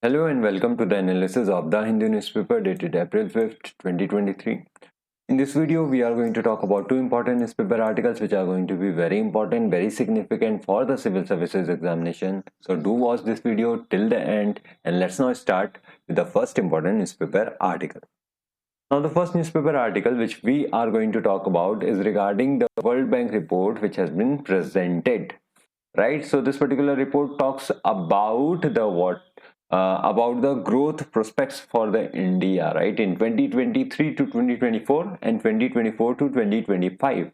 Hello and welcome to the analysis of the Hindu newspaper dated April 5th, 2023. In this video, we are going to talk about two important newspaper articles which are going to be very important, very significant for the civil services examination. So do watch this video till the end and let's now start with the first important newspaper article. Now, the first newspaper article which we are going to talk about is regarding the World Bank report which has been presented. Right, so this particular report talks about the growth prospects for the India, right, in 2023 to 2024 and 2024 to 2025.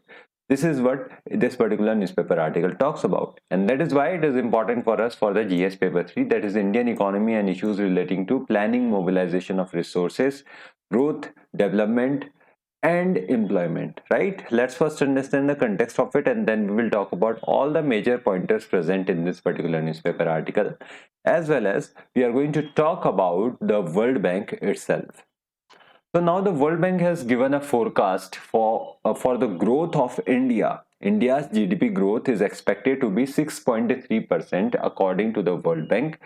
This is what this particular newspaper article talks about, and that is why it is important for us for the GS paper 3, that is Indian economy and issues relating to planning, mobilization of resources, growth, development and employment. Right, let's first understand the context of it and then we will talk about all the major pointers present in this particular newspaper article, as well as we are going to talk about the World Bank itself. So now the World Bank has given a forecast for the growth of India. India's GDP growth is expected to be 6.3% according to the World Bank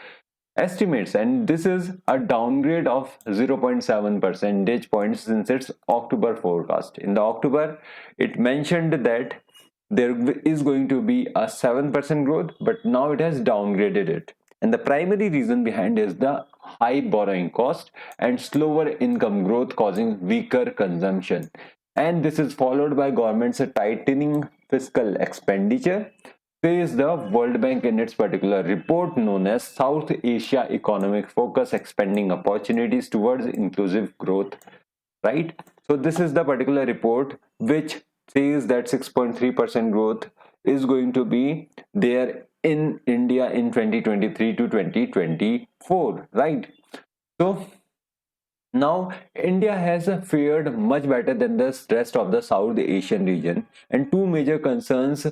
estimates, and this is a downgrade of 0.7 percentage points since its October forecast. In the October, it mentioned that there is going to be a 7% growth, but now it has downgraded it. And the primary reason behind is the high borrowing cost and slower income growth causing weaker consumption. And this is followed by government's tightening fiscal expenditure, says the World Bank in its particular report known as South Asia Economic Focus Expanding Opportunities Towards Inclusive Growth. Right? So this is the particular report which says that 6.3% growth is going to be there in India in 2023 to 2024. Right? So now India has fared much better than the rest of the South Asian region, and two major concerns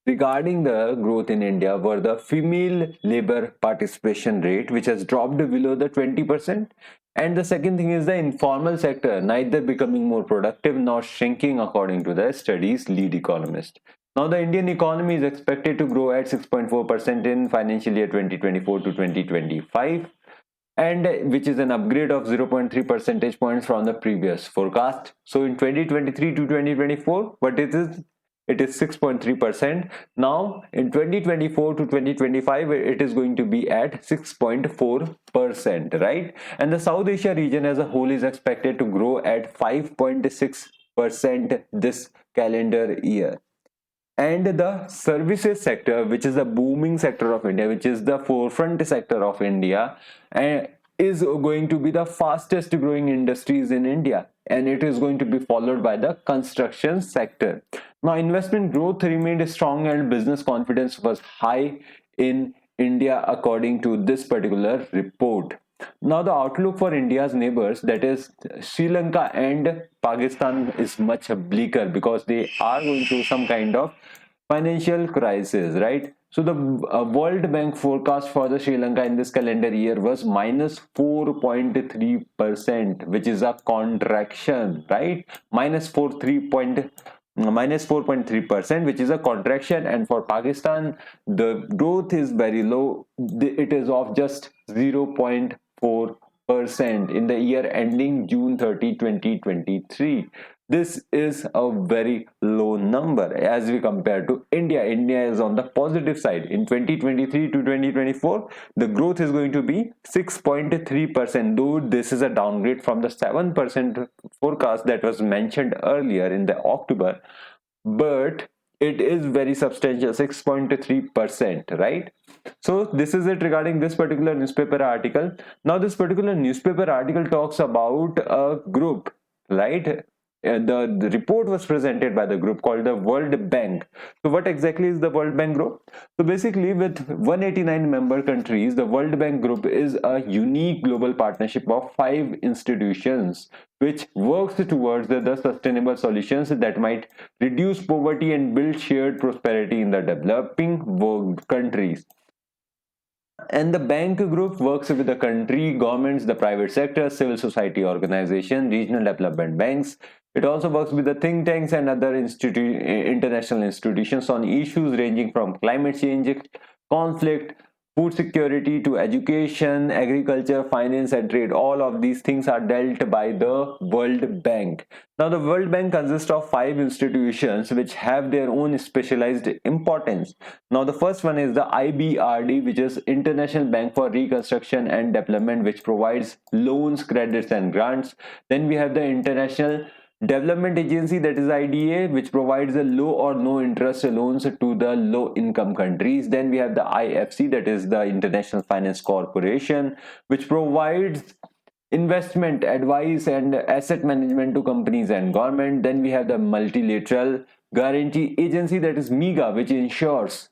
regarding the growth in India were the female labor participation rate, which has dropped below the 20%. And the second thing is the informal sector, neither becoming more productive nor shrinking, according to the study's lead economist. Now, the Indian economy is expected to grow at 6.4% in financial year 2024 to 2025, and which is an upgrade of 0.3 percentage points from the previous forecast. So in 2023 to 2024, what it is 6.3%. Now in 2024 to 2025, it is going to be at 6.4%, right? And the South Asia region as a whole is expected to grow at 5.6% this calendar year. And the services sector, which is the booming sector of India, which is the forefront sector of India, is going to be the fastest growing industries in India, and it is going to be followed by the construction sector. Now, investment growth remained strong and business confidence was high in India according to this particular report. Now, the outlook for India's neighbors, that is Sri Lanka and Pakistan, is much bleaker because they are going through some kind of financial crisis, right? So the World Bank forecast for the Sri Lanka in this calendar year was minus 4.3%, which is a contraction, right? Minus 4.3%, which is a contraction. And for Pakistan, the growth is very low. It is of just 0.4% in the year ending June 30, 2023. This is a very low number as we compare to India. India is on the positive side. In 2023 to 2024, the growth is going to be 6.3%, though this is a downgrade from the 7% forecast that was mentioned earlier in the October, but it is very substantial, 6.3%, right? So this is it regarding this particular newspaper article. Now this particular newspaper article talks about a group, right? The report was presented by the group called the World Bank. So what exactly is the World Bank group? So basically, with 189 member countries, the World Bank group is a unique global partnership of 5 institutions which works towards the sustainable solutions that might reduce poverty and build shared prosperity in the developing world countries. And the bank group works with the country, governments, the private sector, civil society organization, regional development banks. It also works with the think tanks and other international institutions on issues ranging from climate change, conflict, food security to education, agriculture, finance and trade. All of these things are dealt by the World Bank. Now the World Bank consists of 5 institutions which have their own specialized importance. Now the first one is the IBRD, which is International Bank for Reconstruction and Development, which provides loans, credits and grants. Then we have the International Development Agency, that is IDA, which provides a low or no interest loans to the low income countries. Then we have the IFC, that is the International Finance Corporation, which provides investment advice and asset management to companies and government. Then we have the Multilateral Guarantee Agency, that is MIGA, which ensures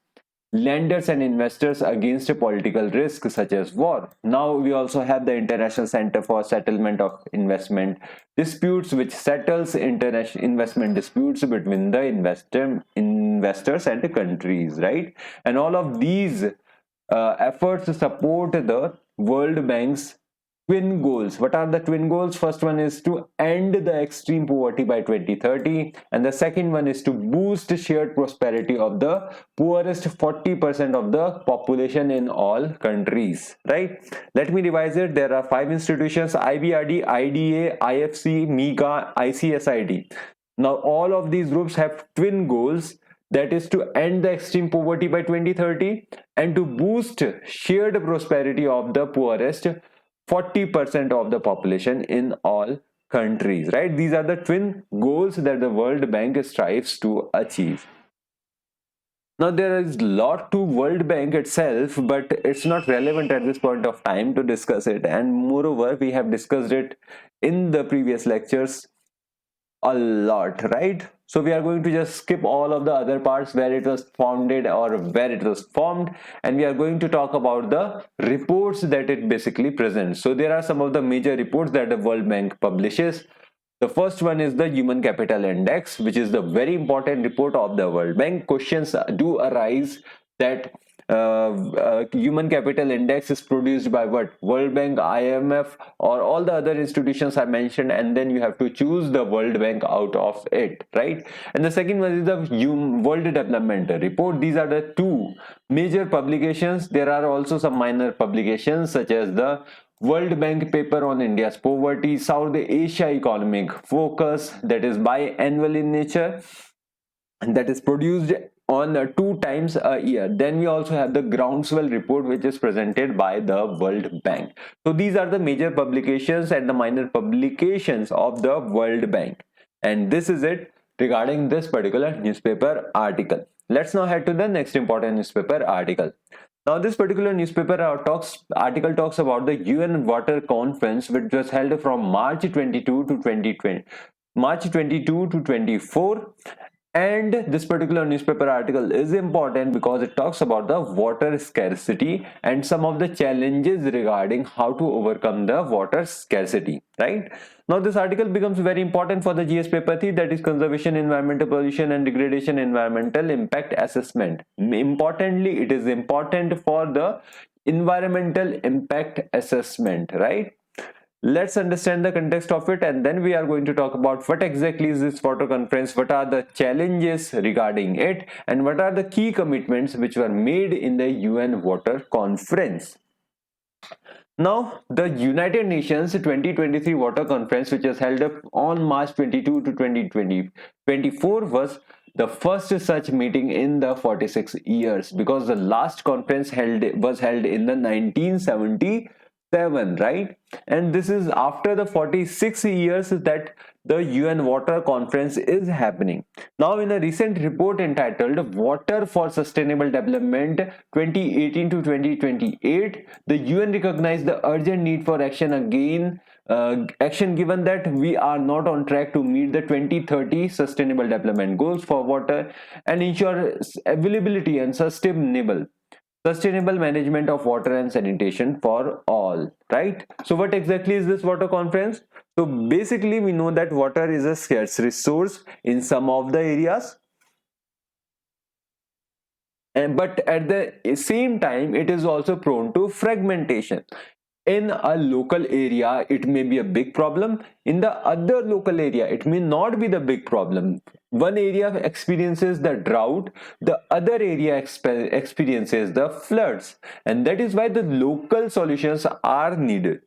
lenders and investors against a political risk such as war. Now we also have the International Center for Settlement of Investment Disputes, which settles international investment disputes between the investors and the countries, right? And all of these efforts support the World Bank's twin goals. What are the twin goals? First one is to end the extreme poverty by 2030, and the second one is to boost shared prosperity of the poorest 40% of the population in all countries, right? Let me revise it. There are 5 institutions: IBRD, IDA, IFC, MIGA, ICSID. Now all of these groups have twin goals, that is to end the extreme poverty by 2030 and to boost shared prosperity of the poorest 40% of the population in all countries, right? These are the twin goals that the World Bank strives to achieve. Now there is a lot to World Bank itself, but it's not relevant at this point of time to discuss it, and moreover we have discussed it in the previous lectures a lot, right? So we are going to just skip all of the other parts where it was founded or where it was formed, and we are going to talk about the reports that it basically presents. So there are some of the major reports that the World Bank publishes. The first one is the Human Capital Index, which is the very important report of the World Bank. Questions do arise that human capital index is produced by what? World Bank, IMF, or all the other institutions I mentioned, and then you have to choose the World Bank out of it, right? And the second one is the World Development Report. These are the two major publications. There are also some minor publications such as the World Bank paper on India's poverty, South Asia economic focus, that is biannual in nature, and that is produced on 2 times a year. Then we also have the groundswell report, which is presented by the World Bank. So these are the major publications and the minor publications of the World Bank, and this is it regarding this particular newspaper article. Let's now head to the next important newspaper article. Now this particular newspaper article talks about the UN Water Conference, which was held from March 22 to 24, and this particular newspaper article is important because it talks about the water scarcity and some of the challenges regarding how to overcome the water scarcity, right? Now this article becomes very important for the GS paper 3, that is conservation, environmental pollution and degradation, environmental impact assessment. Importantly, it is important for the environmental impact assessment, right? Let's understand the context of it, and then we are going to talk about what exactly is this water conference, what are the challenges regarding it, and what are the key commitments which were made in the UN Water Conference. Now, the United Nations 2023 Water Conference, which was held on March 22 to 2024, was the first such meeting in the 46 years, because the last conference was held in the 1970 right? And this is after the 46 years that the UN Water Conference is happening. Now in a recent report entitled Water for Sustainable Development 2018 to 2028, the UN recognized the urgent need for action given that we are not on track to meet the 2030 Sustainable Development Goals for water and ensure availability and sustainable management of water and sanitation for all, right? So what exactly is this water conference? So basically we know that water is a scarce resource in some of the areas, but at the same time it is also prone to fragmentation. In a local area it may be a big problem, in the other local area it may not be the big problem. one area experiences the drought, the other area experiences the floods, and that is why the local solutions are needed.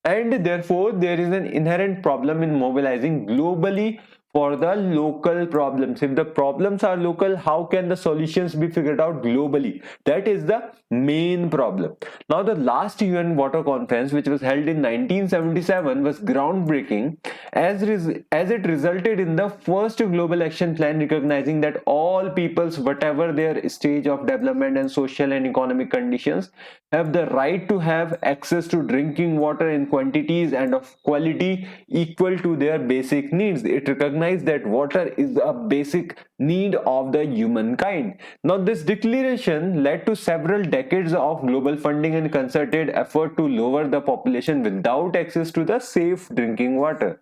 And therefore, there is an inherent problem in mobilizing globally for the local problems. If the problems are local, how can the solutions be figured out globally? That is the main problem. Now, the last UN Water Conference, which was held in 1977, was groundbreaking as it resulted in the first global action plan recognizing that all peoples, whatever their stage of development and social and economic conditions, have the right to have access to drinking water in quantities and of quality equal to their basic needs. It recognized that water is a basic need of the humankind. Now, this declaration led to several decades of global funding and concerted effort to lower the population without access to the safe drinking water.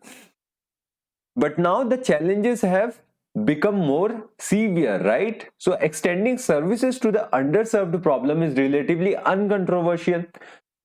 But now the challenges have become more severe, right? So extending services to the underserved problem is relatively uncontroversial.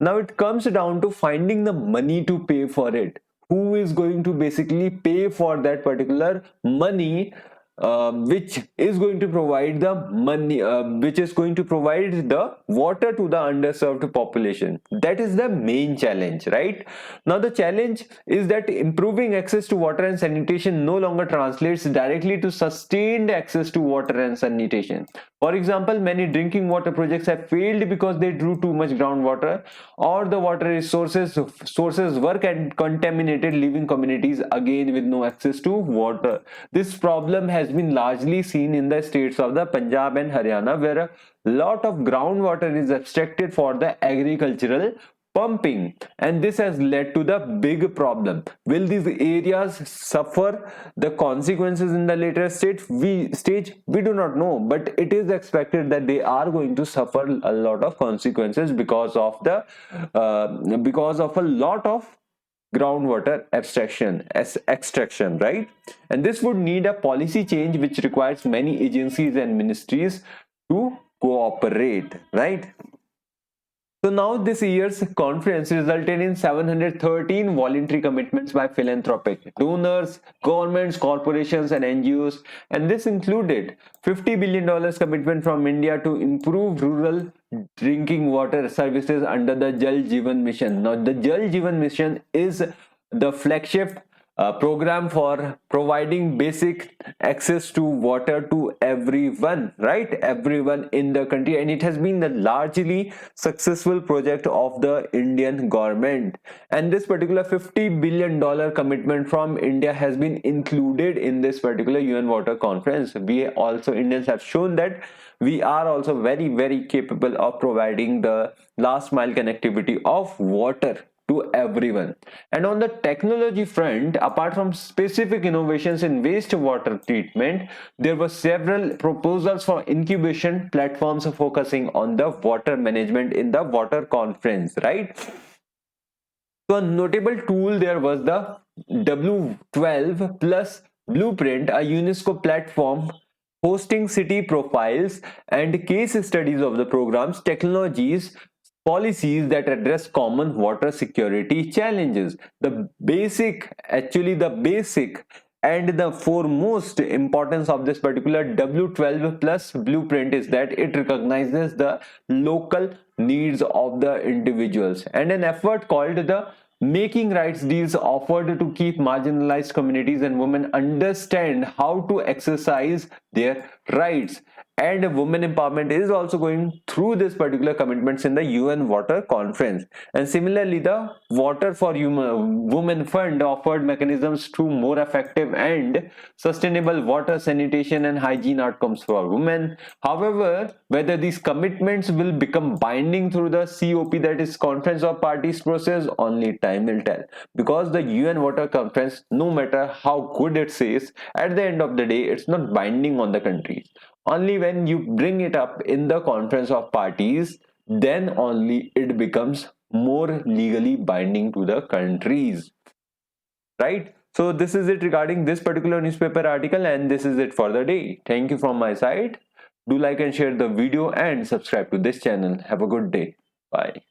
Now it comes down to finding the money to pay for it. Who is going to basically pay for that particular money, which is going to provide the money, which is going to provide the water to the underserved population? That is the main challenge, right? Now the challenge is that improving access to water and sanitation no longer translates directly to sustained access to water and sanitation. For example, many drinking water projects have failed because they drew too much groundwater, or the water sources were contaminated, leaving communities again with no access to water. This problem has been largely seen in the states of the Punjab and Haryana, where a lot of groundwater is abstracted for the agricultural pumping, and this has led to the big problem. Will these areas suffer the consequences in the later stage? We do not know, but it is expected that they are going to suffer a lot of consequences because of a lot of groundwater extraction, right? And this would need a policy change which requires many agencies and ministries to cooperate, right? So now this year's conference resulted in 713 voluntary commitments by philanthropic donors, governments, corporations and NGOs, and this included $50 billion commitment from India to improve rural drinking water services under the Jal Jeevan Mission. Now the Jal Jeevan Mission is the flagship program for providing basic access to water to everyone, right? Everyone in the country, and it has been the largely successful project of the Indian government. And this particular $50 billion commitment from India has been included in this particular UN Water Conference. We also, Indians, have shown that we are also very, very capable of providing the last mile connectivity of water to everyone. And on the technology front, apart from specific innovations in wastewater treatment, there were several proposals for incubation platforms focusing on the water management in the water conference, right? So a notable tool there was the W12 plus Blueprint, a UNESCO platform hosting city profiles and case studies of the programs, technologies, policies that address common water security challenges. The basic and the foremost importance of this particular W12 plus blueprint is that it recognizes the local needs of the individuals, and an effort called the making rights deals offered to keep marginalized communities and women understand how to exercise their rights. And women empowerment is also going through this particular commitments in the UN Water Conference. And similarly, the Water for Women Fund offered mechanisms to more effective and sustainable water, sanitation and hygiene outcomes for women. However, whether these commitments will become binding through the COP, that is Conference of Parties process, only time will tell. Because the UN Water Conference, no matter how good it says, at the end of the day, it's not binding on the countries. Only when you bring it up in the Conference of Parties, then only it becomes more legally binding to the countries, right? So this is it regarding this particular newspaper article, and this is it for the day. Thank you from my side. Do like and share the video and subscribe to this channel. Have a good day. Bye.